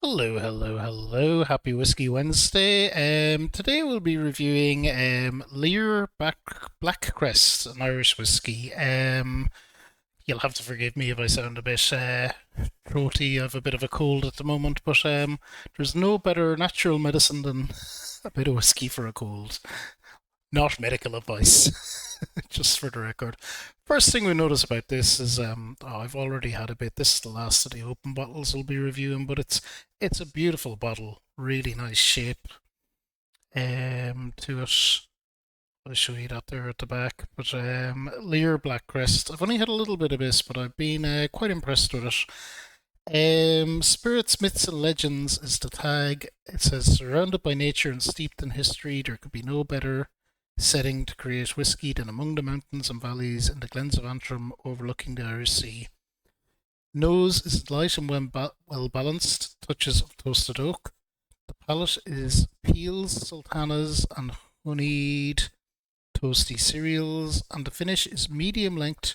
Hello, hello, hello. Happy Whiskey Wednesday. Today we'll be reviewing Lear Black Crest, an Irish whiskey. You'll have to forgive me if I sound a bit throaty. I have a bit of a cold at the moment, but there's no better natural medicine than a bit of whiskey for a cold. Not medical advice, just for the record. First thing we notice about this is I've already had a bit. This is the last of the open bottles we'll be reviewing, but it's a beautiful bottle, really nice shape to it. I'll show you that there at the back. But Lear Black Crest. I've only had a little bit of this, but I've been quite impressed with it. Spirits, Myths, and Legends is the tag. It says, surrounded by nature and steeped in history, there could be no better setting to create whiskey than among the mountains and valleys in the glens of Antrim overlooking the Irish Sea. Nose is light and well balanced, touches of toasted oak. The palate is peels, sultanas, and honeyed toasty cereals, and the finish is medium length,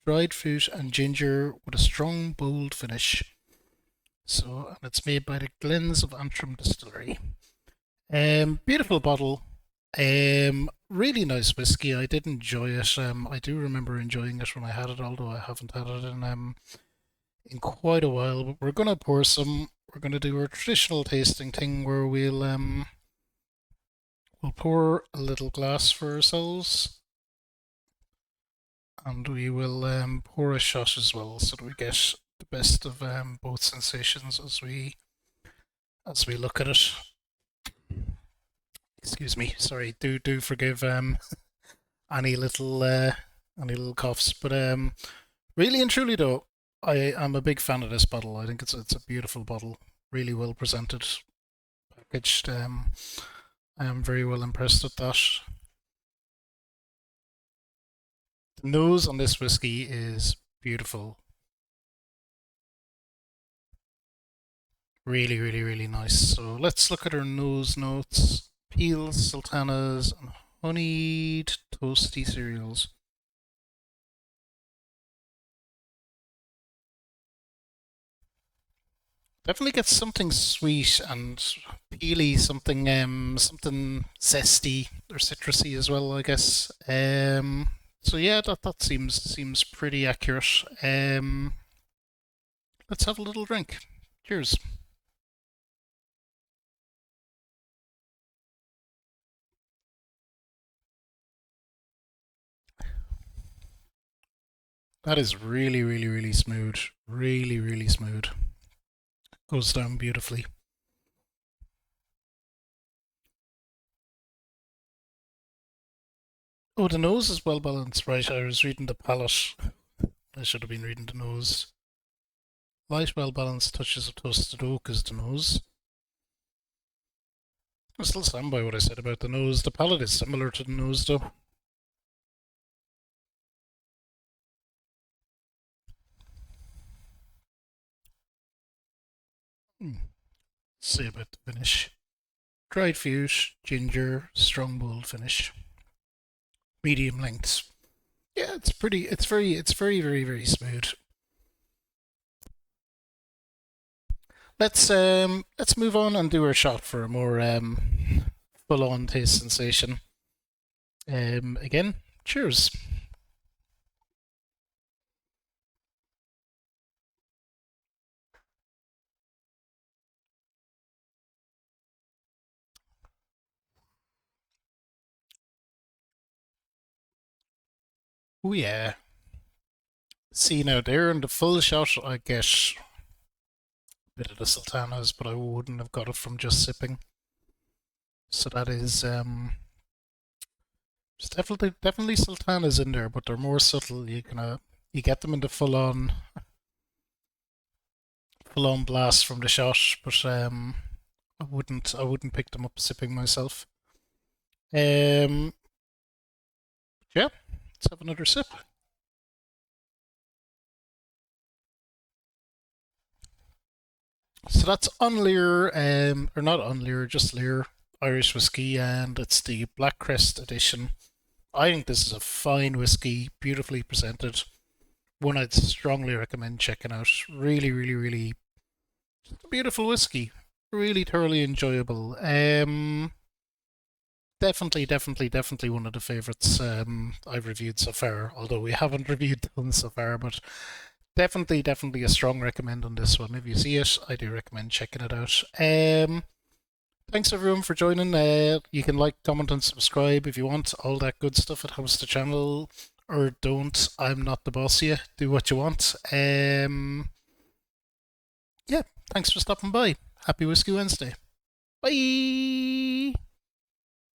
dried fruit and ginger with a strong, bold finish. And it's made by the Glens of Antrim Distillery. Beautiful bottle. Really nice whiskey. I did enjoy it. I do remember enjoying it when I had it, although I haven't had it in quite a while. But we're gonna pour some. We're gonna do our traditional tasting thing where we'll pour a little glass for ourselves, and we will pour a shot as well, so that we get the best of both sensations as we look at it. Excuse me. Sorry. Do forgive any little coughs, but really and truly though, I am a big fan of this bottle. I think it's a beautiful bottle, really well presented, packaged. I am very well impressed with that. The nose on this whiskey is beautiful. Really, really, really nice. So let's look at our nose notes. Peels, sultanas, and honeyed toasty cereals. Definitely gets something sweet and peely, something zesty or citrusy as well, I guess. So yeah, that seems pretty accurate. Let's have a little drink. Cheers. That is really, really, really smooth. Really, really smooth. Goes down beautifully. Oh, the nose is well balanced, right? I was reading the palate. I should have been reading the nose. Light, well balanced touches of toasted oak is the nose. I still stand by what I said about the nose. The palate is similar to the nose, though. Hmm. Say about the finish. Dried fruit, ginger, strong bold finish. Medium lengths. Yeah, it's pretty. It's very, very, very smooth. Let's move on and do our shot for a more full-on taste sensation. Again, cheers. Oh yeah. See now there in the full shot, I get a bit of the sultanas, but I wouldn't have got it from just sipping. So that is there's definitely sultanas in there, but they're more subtle. You get them in the full on blast from the shot, but I wouldn't pick them up sipping myself. Um, yeah, let's have another sip. So that's Unlear, or not Unlear, just Lear Irish whiskey, and it's the Black Crest edition. I think this is a fine whiskey, beautifully presented. One I'd strongly recommend checking out. Really, really, really Just a beautiful whiskey. Really thoroughly enjoyable. Definitely one of the favourites I've reviewed so far. Although we haven't reviewed tons so far, but definitely a strong recommend on this one. If you see it, I do recommend checking it out. Thanks everyone for joining. You can like, comment, and subscribe if you want. All that good stuff. It helps the channel. Or don't. I'm not the boss of you. Do what you want. Yeah. Thanks for stopping by. Happy Whiskey Wednesday. Bye.